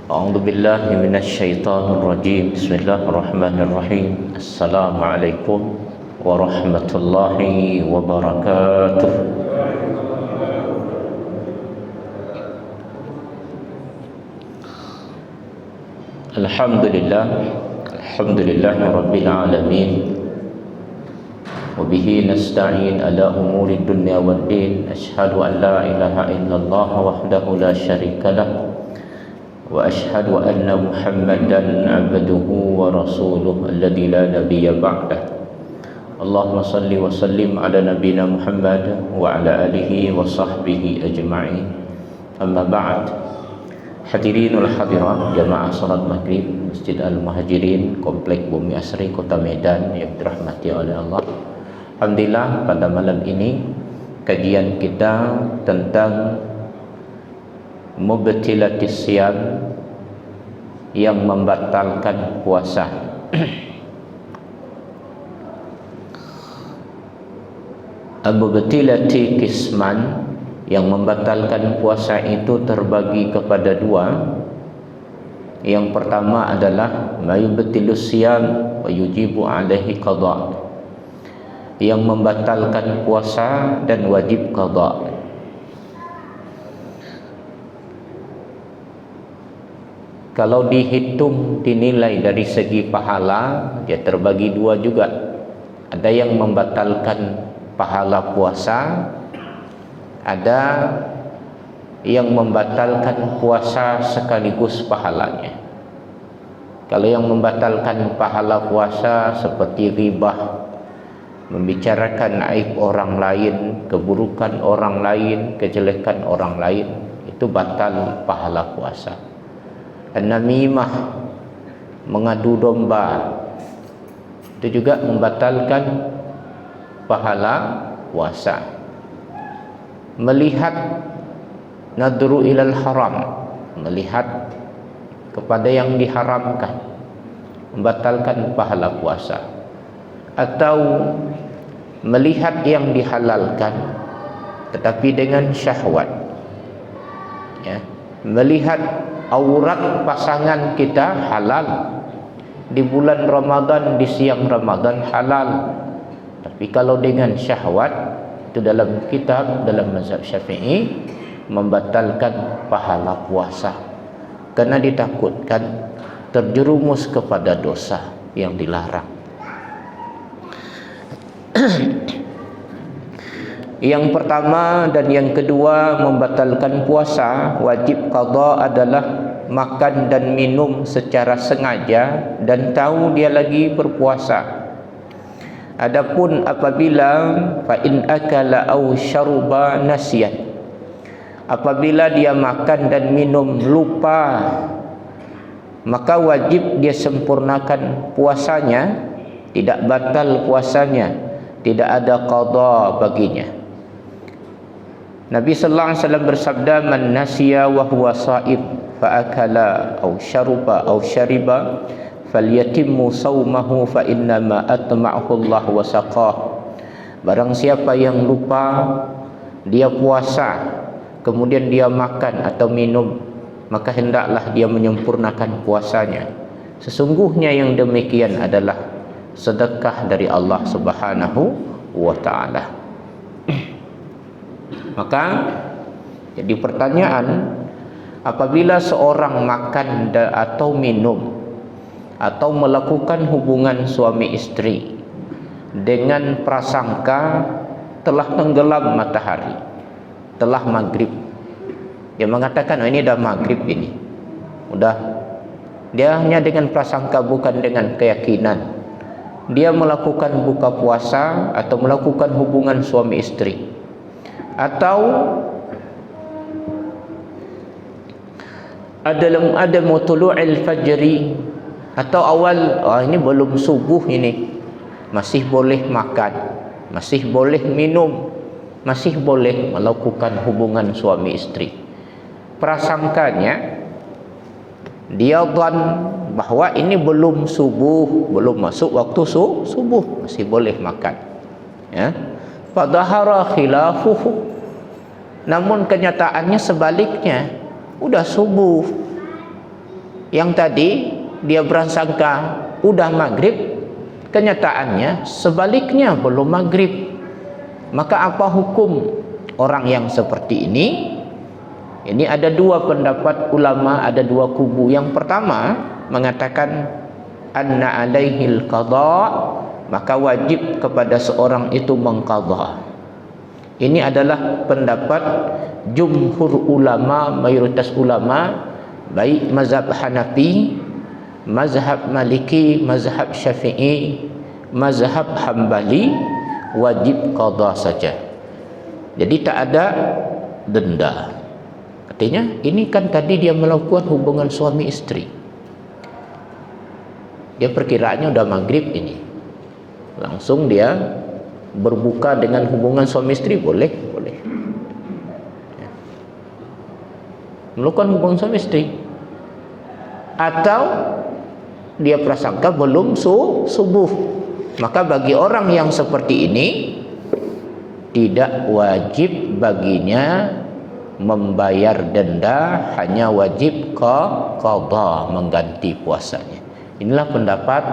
أعوذ بالله من الشيطان الرجيم بسم الله الرحمن الرحيم السلام عليكم ورحمة الله وبركاته. Alhamdulillah Rabbil Alamin Wabihi nasta'in ala umuri dunya wad din. Ashhadu an la ilaha illallah wahdahu la syarika lah wa ashhadu anna Muhammadan abduhu wa rasuluh alladzi la nabiyya ba'dah. Allahumma salli wa sallim ala nabiyyina Muhammad wa ala alihi wa sahbihi ajma'in. Amma ba'd. Hadirinul hadirat jamaah salat maghrib Masjid Al-Muhajirin Komplek Bumi Asri Kota Medan yang dirahmati oleh Allah. Alhamdulillah, pada malam ini kajian kita tentang mubtilatis siyam, yang membatalkan puasa. Mubtilati kisman, yang membatalkan puasa itu terbagi kepada dua. Yang pertama adalah mayubtilus siyam wa yujibu alaihi qada', yang membatalkan puasa dan wajib qada'. Kalau dihitung dinilai dari segi pahala, dia terbagi dua juga. Ada yang membatalkan pahala puasa, ada yang membatalkan puasa sekaligus pahalanya. Kalau yang membatalkan pahala puasa seperti ghibah, membicarakan aib orang lain, keburukan orang lain, kejelekan orang lain, itu batal pahala puasa. An-namimah, mengadu domba, itu juga membatalkan pahala puasa. Melihat nadru ilal haram, melihat kepada yang diharamkan, membatalkan pahala puasa. Atau melihat yang dihalalkan tetapi dengan syahwat, ya, melihat aurat pasangan kita halal di bulan Ramadan, di siang Ramadan halal, tapi kalau dengan syahwat, itu dalam kitab, dalam mazhab Syafi'i, membatalkan pahala puasa, karena ditakutkan terjerumus kepada dosa yang dilarang. Yang pertama dan yang kedua membatalkan puasa, wajib qada, adalah makan dan minum secara sengaja dan tahu dia lagi berpuasa. Adapun apabila fa in akala aw syaruba nasiyan, apabila dia makan dan minum lupa, maka wajib dia sempurnakan puasanya, tidak batal puasanya, tidak ada qada baginya. Nabi sallallahu alaihi wasallam bersabda, man nasiya wa huwa sha'ib fa akala aw syaruba aw syariba falyatimmu saumahu fa innama atma'ahu Allah wa saqah. Barang siapa yang lupa, dia puasa, kemudian dia makan atau minum, maka hendaklah dia menyempurnakan puasanya. Sesungguhnya yang demikian adalah sedekah dari Allah Subhanahu wa ta'ala. Maka jadi pertanyaan, apabila seorang makan atau minum atau melakukan hubungan suami istri dengan prasangka telah tenggelam matahari, telah maghrib, dia mengatakan, oh, ini dah maghrib, ini udah, dia hanya dengan prasangka, bukan dengan keyakinan, dia melakukan buka puasa atau melakukan hubungan suami istri. Atau ada mutulu'il fajri, atau awal, ini belum subuh, ini masih boleh makan, masih boleh minum, masih boleh melakukan hubungan suami istri. Prasangkanya dia dhan bahwa ini belum subuh, belum masuk waktu subuh, masih boleh makan, ya. Fadhahara khilafuhu, namun kenyataannya sebaliknya, udah subuh Yang tadi dia berasangka udah maghrib, kenyataannya sebaliknya belum maghrib. Maka apa hukum orang yang seperti ini? Ini ada dua pendapat ulama, ada dua kubu. Yang pertama mengatakan anna alaihil qadha, maka wajib kepada seorang itu mengqadha. Ini adalah pendapat jumhur ulama, mayoritas ulama, baik mazhab Hanafi, mazhab Maliki, mazhab Syafi'i, mazhab Hambali, wajib qadha saja. Jadi tak ada denda. Artinya ini kan tadi dia melakukan hubungan suami istri, dia perkiraannya udah maghrib, ini langsung dia berbuka dengan hubungan suami istri, boleh ya. Melakukan hubungan suami istri, atau dia prasangka belum subuh, maka bagi orang yang seperti ini tidak wajib baginya membayar denda, hanya wajib qadha, mengganti puasanya. Inilah pendapat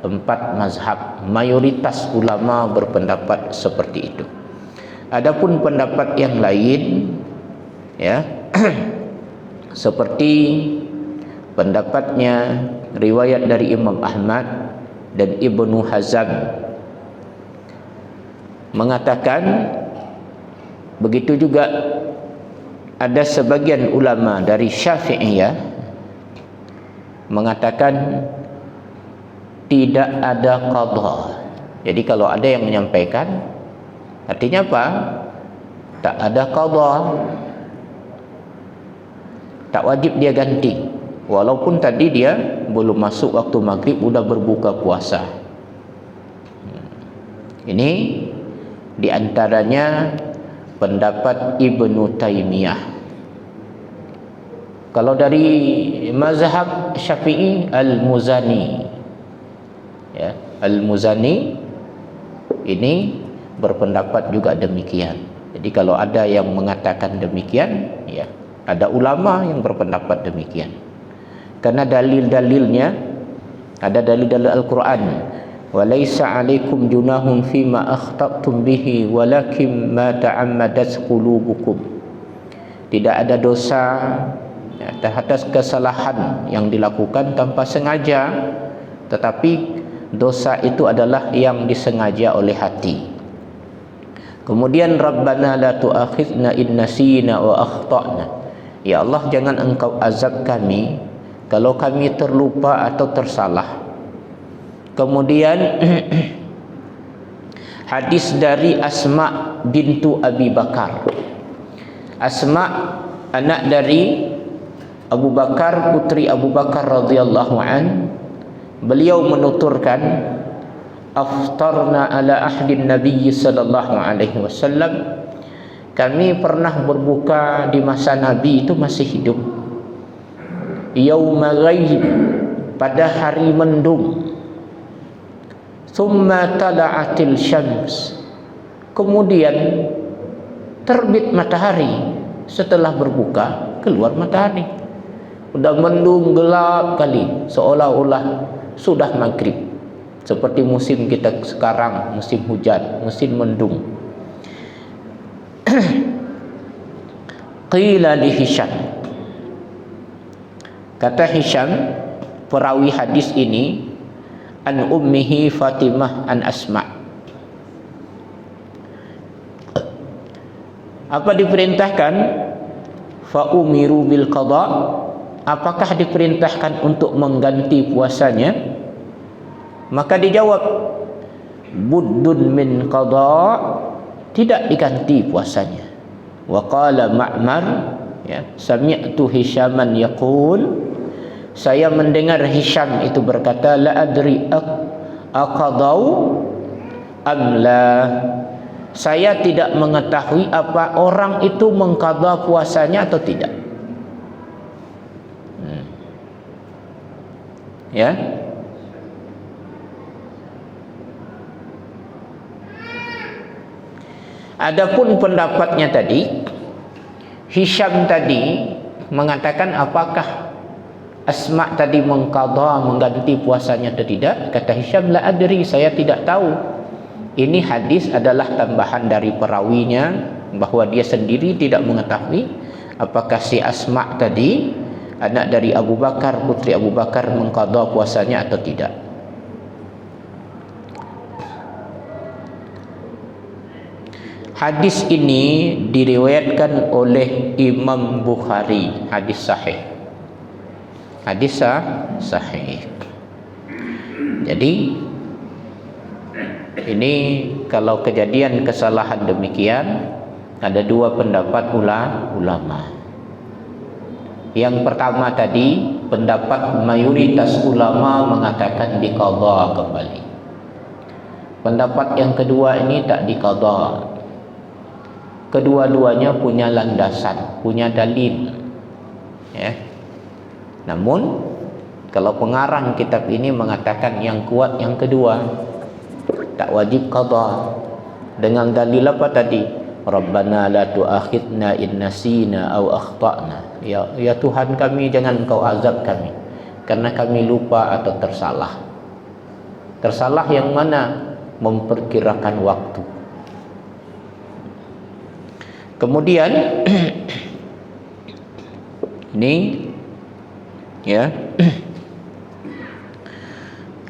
4 mazhab, mayoritas ulama berpendapat seperti itu. Adapun pendapat yang lain, ya, seperti pendapatnya riwayat dari Imam Ahmad dan Ibnu Hazm, mengatakan begitu juga ada sebagian ulama dari Syafi'iyah mengatakan tidak ada qadha. Jadi kalau ada yang menyampaikan, artinya apa? Tak ada qadha, tak wajib dia ganti, walaupun tadi dia belum masuk waktu maghrib, udah berbuka puasa. Ini diantaranya pendapat Ibnu Taimiyah. Kalau dari mazhab Syafi'i, Al-Muzani, ya, Al-Muzani ini berpendapat juga demikian. Jadi kalau ada yang mengatakan demikian, ya, ada ulama yang berpendapat demikian. Karena dalil-dalilnya ada dalil-dalil Al-Quran. وَلَيْسَ عَلَيْكُمْ جُنَاحٌ فِيمَا أَخْطَأْتُمْ بِهِ وَلَكِنْ مَا تَعَمَّدَتْ قُلُوبُكُمْ. Tidak ada dosa, ya, atas kesalahan yang dilakukan tanpa sengaja, tetapi dosa itu adalah yang disengaja oleh hati. Kemudian Rabbana la tu'akhidna in nasina wa akhtana. Ya Allah, jangan engkau azab kami kalau kami terlupa atau tersalah. Kemudian hadis dari Asma bintu Abi Bakar. Asma anak dari Abu Bakar, putri Abu Bakar radhiyallahu an, beliau menuturkan, aftarna ala ahdin Nabi sallallahu alaihi wasallam, kami pernah berbuka di masa Nabi itu masih hidup, yauma ghaib, pada hari mendung, thumma tala'atil syams, kemudian terbit matahari. Setelah berbuka keluar matahari, udah mendung gelap kali, seolah-olah sudah maghrib, seperti musim kita sekarang, musim hujan, musim mendung. Qila li Hisham, kata Hisham perawi hadis ini, an ummihi Fatimah an Asma. Apa diperintahkan? Fa umiru bil qada, apakah diperintahkan untuk mengganti puasanya? Maka dijawab, buddun min qada, tidak diganti puasanya. Wa qala Ma'mar, ya, sami'tu Hishaman yaqul, saya mendengar Hisham itu berkata, la adri aqadau am la, saya tidak mengetahui apa orang itu mengqadha puasanya atau tidak. Ya, adapun pendapatnya tadi, Hisham tadi mengatakan apakah Asma tadi mengqadha, mengganti puasanya atau tidak? Kata Hisham, la adri, saya tidak tahu. Ini hadis adalah tambahan dari perawinya, bahawa dia sendiri tidak mengetahui apakah si Asma tadi, anak dari Abu Bakar, putri Abu Bakar, mengqadha puasanya atau tidak. Hadis ini diriwayatkan oleh Imam Bukhari, hadis sahih. Hadis sahih. Jadi ini kalau kejadian kesalahan demikian, ada dua pendapat ulama. Yang pertama tadi, pendapat mayoritas ulama mengatakan diqadha kembali. Pendapat yang kedua ini tak diqadha. Kedua-duanya punya landasan, punya dalil, ya. Namun kalau pengarang kitab ini mengatakan yang kuat yang kedua, tak wajib qadha. Dengan dalil apa tadi? Rabbana la tu'akhidna in nasina aw akhtana. Ya Tuhan kami, jangan kau azab kami karena kami lupa atau tersalah. Tersalah yang mana? Memperkirakan waktu. Kemudian ini ya,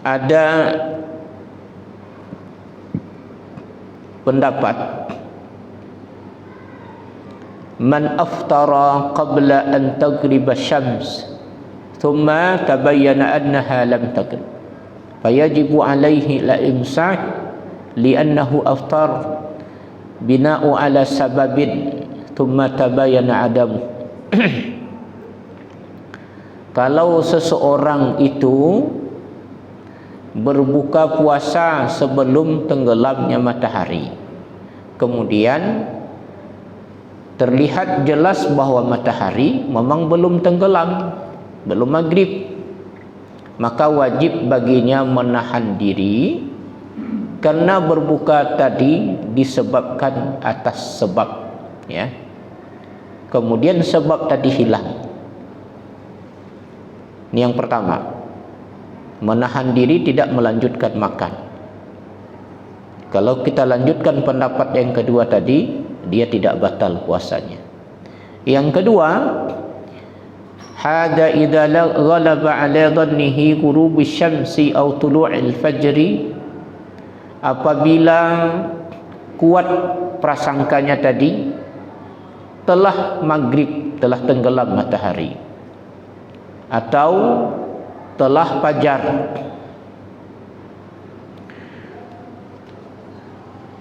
ada pendapat man aftara qabla an taghriba syams thumma tabayyana annaha lam taghrib fayajibu alaihi la imsak li'annahu aftar bina'u ala sababin thumma tabayyana adamu. Kalau seseorang itu berbuka puasa sebelum tenggelamnya matahari, kemudian terlihat jelas bahwa matahari memang belum tenggelam, belum maghrib, maka wajib baginya menahan diri, karena berbuka tadi disebabkan atas sebab, ya. Kemudian sebab tadi hilang. Ini yang pertama. Menahan diri tidak melanjutkan makan. Kalau kita lanjutkan pendapat yang kedua tadi, dia tidak batal puasanya. Yang kedua, hada idza ghalaba ala dhannihi ghurubi syamsi aw tulu'il fajri, apabila kuat prasangkanya tadi telah maghrib, telah tenggelam matahari, atau telah fajar.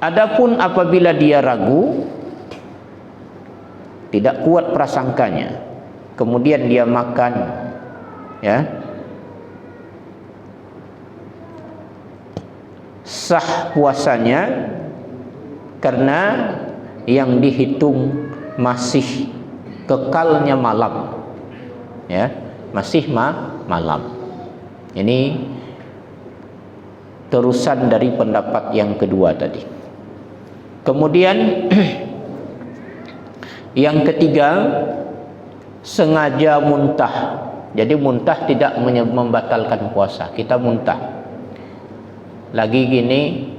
Adapun apabila dia ragu, tidak kuat prasangkanya, kemudian dia makan, ya, sah puasanya, karena yang dihitung masih kekalnya malam, ya, masih malam. Ini terusan dari pendapat yang kedua tadi. Kemudian yang ketiga, sengaja muntah. Jadi muntah tidak membatalkan puasa. Kita muntah. Lagi gini,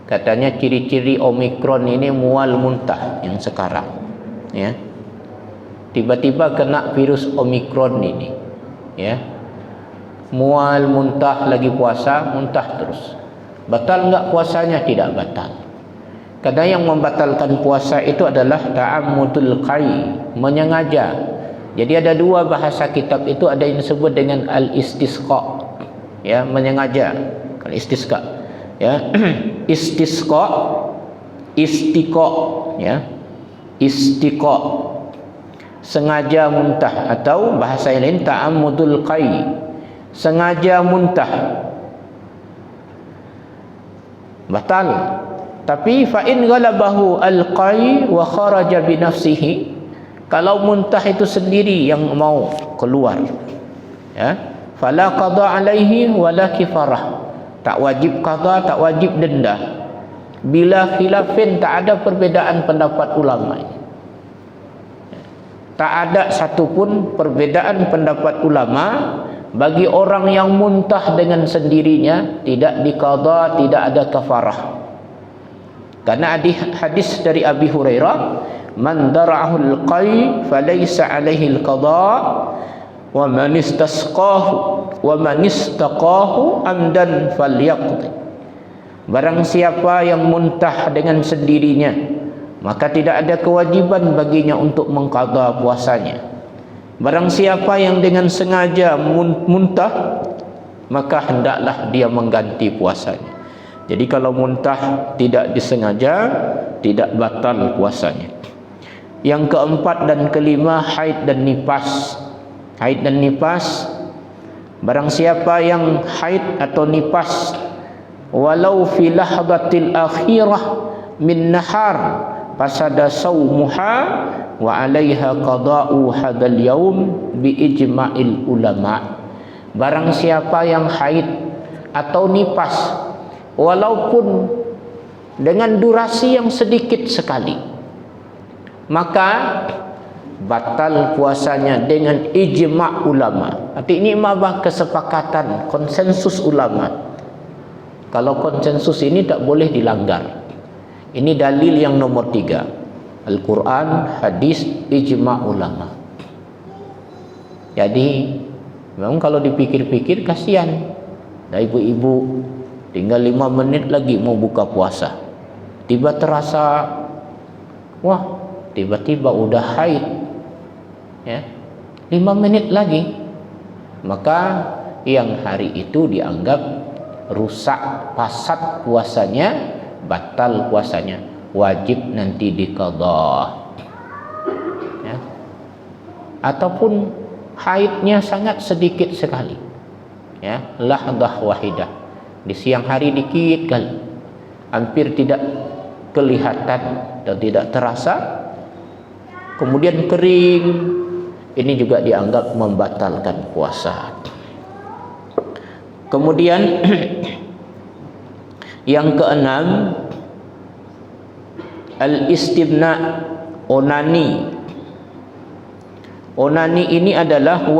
katanya ciri-ciri Omikron ini mual muntah yang sekarang, ya. Tiba-tiba kena virus Omikron ini, ya. Mual muntah, lagi puasa muntah terus. Batal enggak puasanya? Tidak batal. Karena yang membatalkan puasa itu adalah ta'ammudul qai, menyengaja. Jadi ada dua bahasa kitab itu, ada yang disebut dengan al-istisqa, ya, menyengaja. Al-istisqa, ya. Istisqa, istiqa, ya. Istiqa, sengaja muntah, atau bahasa yang lain ta'ammudul qai, sengaja muntah, batal. Tapi fa in ghalabahu al-qai wa kharaja bi nafsihi, kalau muntah itu sendiri yang mau keluar, ya, fala qada alaihi wala kifarah, tak wajib qada, tak wajib denda. Bila khilafin, tak ada perbedaan pendapat ulama. tak ada satupun perbedaan pendapat ulama bagi orang yang muntah dengan sendirinya tidak diqadha, tidak ada kafarah. Karena ada hadis dari Abi Hurairah, man dara'ahu al-qai falaysa alaihi al-qadha wa man istaqahu amdan falyaqdi. Barang siapa yang muntah dengan sendirinya, maka tidak ada kewajiban baginya untuk mengqadha puasanya. Barang siapa yang dengan sengaja muntah, maka hendaklah dia mengganti puasanya. Jadi kalau muntah tidak disengaja, tidak batal puasanya. Yang keempat dan kelima, haid dan nifas. Haid dan nifas, barang siapa yang haid atau nifas walau fi lahdatil akhirah min nahar fasada saumuha wa 'alaiha qada'u hadal yaum bi ijma'il ulama. Barang siapa yang haid atau nifas walaupun dengan durasi yang sedikit sekali, maka batal puasanya dengan ijma' ulama. Arti ini apa? Kesepakatan, konsensus ulama. Kalau konsensus ini tak boleh dilanggar. Ini dalil yang nomor 3. Al-Quran, hadis, ijma' ulama. Jadi memang kalau dipikir-pikir kasihan. Dah ibu-ibu tinggal 5 menit lagi mau buka puasa. Tiba terasa, wah, tiba-tiba udah haid. Ya, 5 menit lagi. Maka yang hari itu dianggap rusak, fasad puasanya, batal puasanya, wajib nanti diqadha. Ya. Ataupun haidnya sangat sedikit sekali. Ya, lahdah wahidah. Di siang hari dikit kali. Hampir tidak kelihatan dan tidak terasa. Kemudian kering. Ini juga dianggap membatalkan puasa. Kemudian yang keenam, al-istibna, onani. Onani ini adalah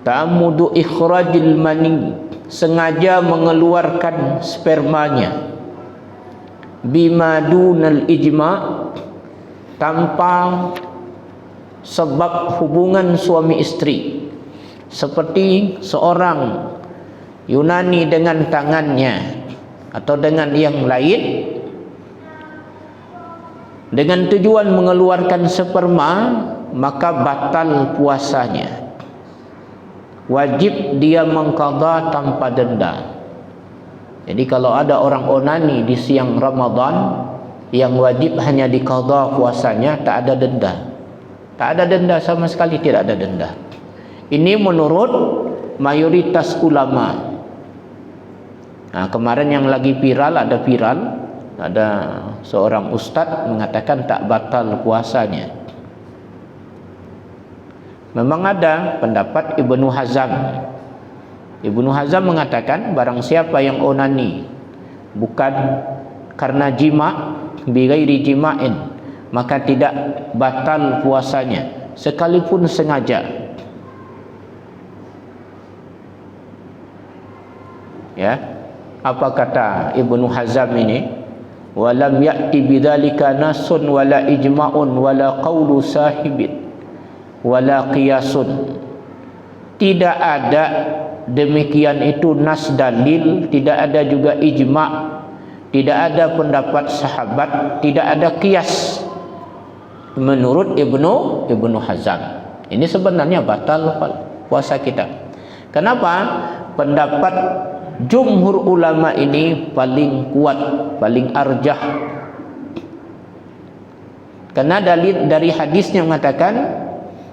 ta'ammudu ikhrajil mani, sengaja mengeluarkan spermanya, bima dunal ijma', tanpa sebab hubungan suami istri. Seperti seorang Yunani dengan tangannya atau dengan yang lain dengan tujuan mengeluarkan sperma, maka batal puasanya. Wajib dia mengqadha tanpa denda. Jadi kalau ada orang onani di siang Ramadan, yang wajib hanya diqadha puasanya, tak ada denda. Tak ada denda sama sekali, tidak ada denda. Ini menurut mayoritas ulama. Nah, kemarin yang lagi viral, ada seorang ustadz mengatakan tak batal puasanya. Memang ada pendapat Ibnu Hazm. Ibnu Hazm mengatakan barang siapa yang onani bukan karena jima', bighairi jima'in, maka tidak batal puasanya sekalipun sengaja. Ya, apa kata Ibnu Hazm ini? Walam ya'ti bidzalika nasun wala ijma'un wala qawlu sahibin wala qiyasun. Tidak ada demikian itu nas dalil, tidak ada juga ijma', tidak ada pendapat sahabat, tidak ada qiyas menurut Ibnu Hazm. Ini sebenarnya batal puasa kita. Kenapa? Pendapat jumhur ulama ini paling kuat, paling arjah. Karena dalil dari hadisnya mengatakan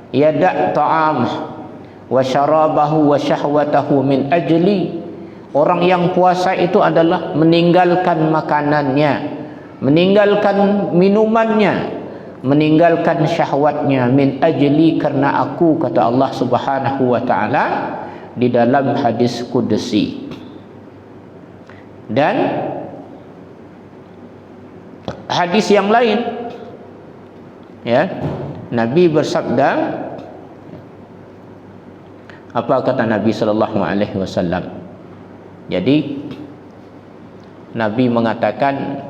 yada' ta'am wa syarabahu wa syahwatahu min ajli. Orang yang puasa itu adalah meninggalkan makanannya, meninggalkan minumannya, meninggalkan syahwatnya, min ajli, karena aku, kata Allah Subhanahu wa taala di dalam hadis qudsi. Dan hadis yang lain, ya, Nabi bersabda, apa kata Nabi sallallahu alaihi wasallam? Jadi Nabi mengatakan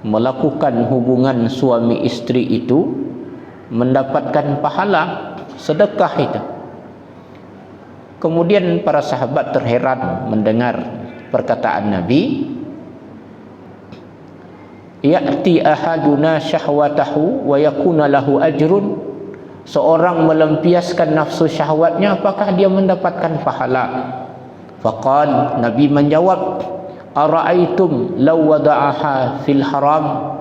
melakukan hubungan suami istri itu mendapatkan pahala sedekah itu. Kemudian para sahabat terheran mendengar perkataan Nabi, ya'ti ahaduna syahwatahu wa yakuna lahu ajrun. Seorang melampiaskan nafsu syahwatnya, apakah dia mendapatkan pahala? Faqal, Nabi menjawab, ara'aitum law wada'aha fil haram.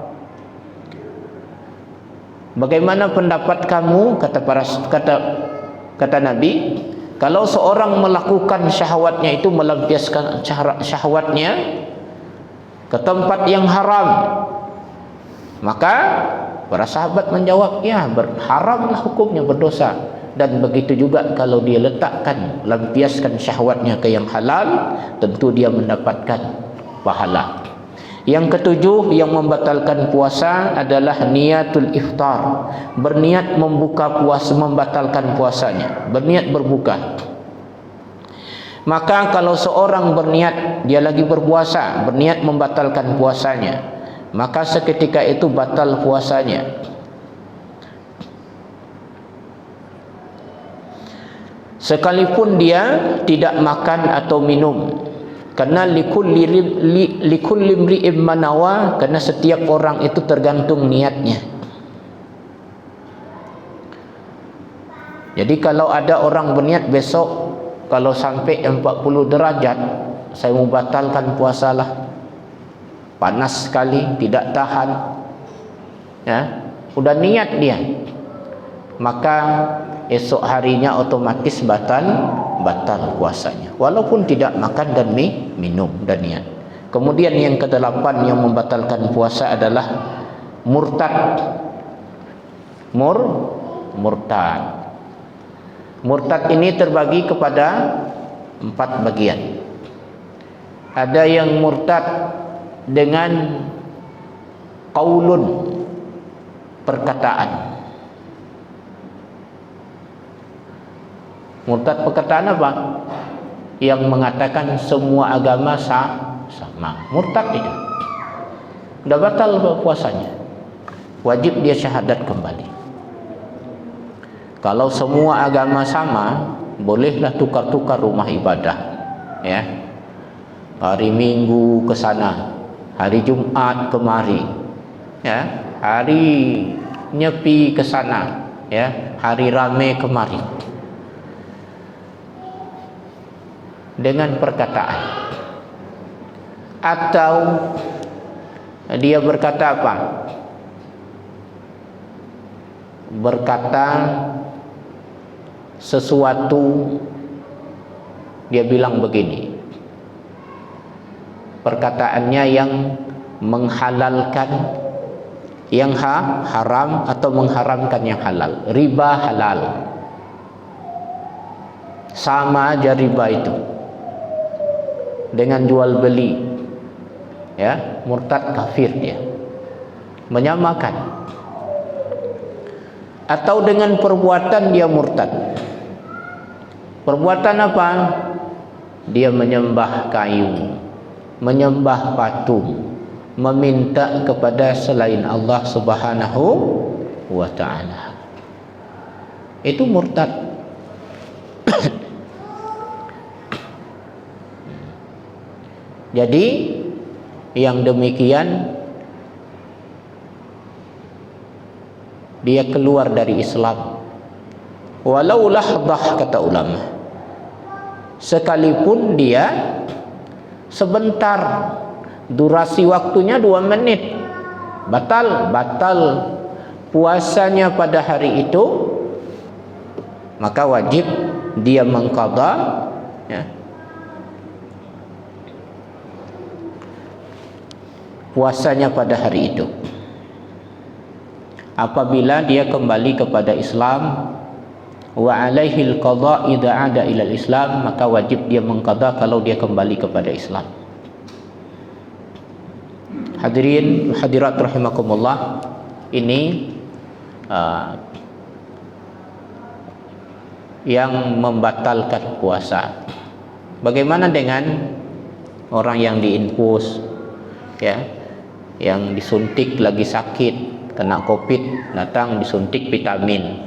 Bagaimana pendapat kamu, kata Nabi, kalau seorang melakukan syahwatnya itu, melampiaskan syahwatnya ke tempat yang haram? Maka para sahabat menjawab, ya, haramlah hukumnya, berdosa. Dan begitu juga kalau dia letakkan, lampiaskan syahwatnya ke yang halal, tentu dia mendapatkan pahala. Yang ketujuh yang membatalkan puasa adalah niatul iftar, berniat membuka puasa, membatalkan puasanya, berniat berbuka. Maka kalau seorang berniat, dia lagi berpuasa, berniat membatalkan puasanya, maka seketika itu batal puasanya. Sekalipun dia tidak makan atau minum, karena likulli imri'in manawa, karena setiap orang itu tergantung niatnya. Jadi kalau ada orang berniat besok kalau sampai 40 derajat saya mau batalkan puasalah, panas sekali, tidak tahan, ya, udah niat dia, maka esok harinya otomatis batal puasanya, walaupun tidak makan dan minum dan niat. Kemudian yang kedelapan yang membatalkan puasa adalah murtad. Murtad ini terbagi kepada 4 bagian. Ada yang murtad dengan qaulun, perkataan. Murtad perkataan apa? Yang mengatakan semua agama sama. Murtad itu sudah batal puasanya, wajib dia syahadat kembali. Kalau semua agama sama, bolehlah tukar-tukar rumah ibadah, ya. Hari Minggu ke sana, hari Jumat kemari, ya. Hari Nyepi ke sana, ya. Hari Rame kemari. Dengan perkataan. Atau dia berkata apa? Berkata sesuatu, dia bilang begini, perkataannya yang menghalalkan yang haram atau mengharamkan yang halal. Riba halal, sama aja riba itu dengan jual beli, ya, murtad, kafir dia, menyamakan. Atau dengan perbuatan dia murtad. Perbuatan apa? Dia menyembah kayu, menyembah patung, meminta kepada selain Allah Subhanahu wa ta'ala. Itu murtad. Jadi yang demikian dia keluar dari Islam, walau lahdah, kata ulama, sekalipun dia sebentar, durasi waktunya 2 menit, batal puasanya pada hari itu, maka wajib dia mengqadha, ya, puasanya pada hari itu. Apabila dia kembali kepada Islam, wa alaihil qadha idza ada ilal Islam, maka wajib dia mengqadha kalau dia kembali kepada Islam. hadirin hadirat rahimakumullah, ini yang membatalkan puasa. Bagaimana dengan orang yang diinfus, ya, yang disuntik lagi sakit, kena COVID, datang disuntik vitamin,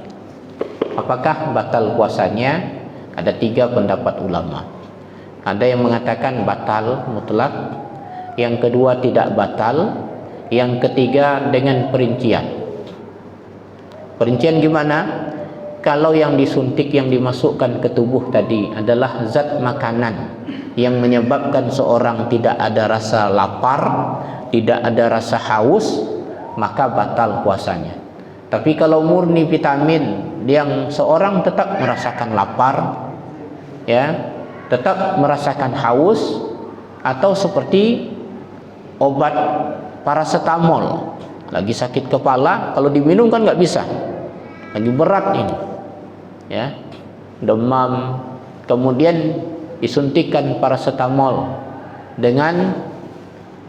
apakah batal puasanya? Ada 3 pendapat ulama. Ada yang mengatakan batal mutlak, yang kedua tidak batal, yang ketiga dengan perincian. Perincian gimana? Kalau yang disuntik, yang dimasukkan ke tubuh tadi adalah zat makanan yang menyebabkan seorang tidak ada rasa lapar, tidak ada rasa haus, maka batal puasanya. Tapi kalau murni vitamin yang seorang tetap merasakan lapar, ya, tetap merasakan haus, atau seperti obat paracetamol, lagi sakit kepala, kalau diminum kan nggak bisa, lagi berat ini, ya, demam, kemudian disuntikkan paracetamol dengan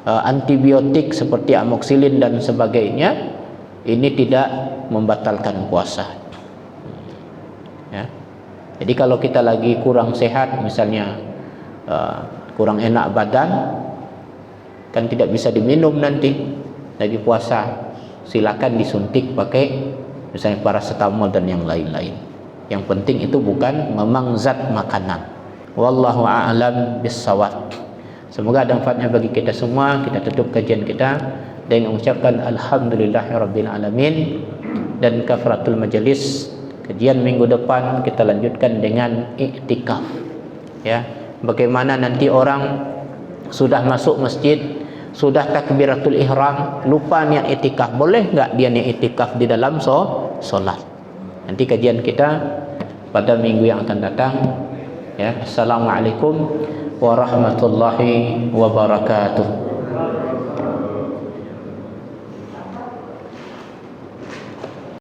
antibiotik seperti amoxicillin dan sebagainya, ini tidak membatalkan puasa, ya. Jadi kalau kita lagi kurang sehat, misalnya kurang enak badan, kan tidak bisa diminum nanti lagi puasa, silakan disuntik pakai misalnya paracetamol dan yang lain-lain. Yang penting itu bukan memang zat makanan. Wallahu a'lam bissawab. Semoga ada manfaatnya bagi kita semua. Kita tutup kajian kita dengan mengucapkan alhamdulillahirabbil alamin dan kafaratul majelis. Kajian minggu depan kita lanjutkan dengan iktikaf, ya. Bagaimana nanti orang sudah masuk masjid, sudah takbiratul ihram, lupa niat iktikaf, boleh enggak dia niat iktikaf di dalam solat? Nanti kajian kita pada minggu yang akan datang, ya. Assalamualaikum warahmatullahi wabarakatuh.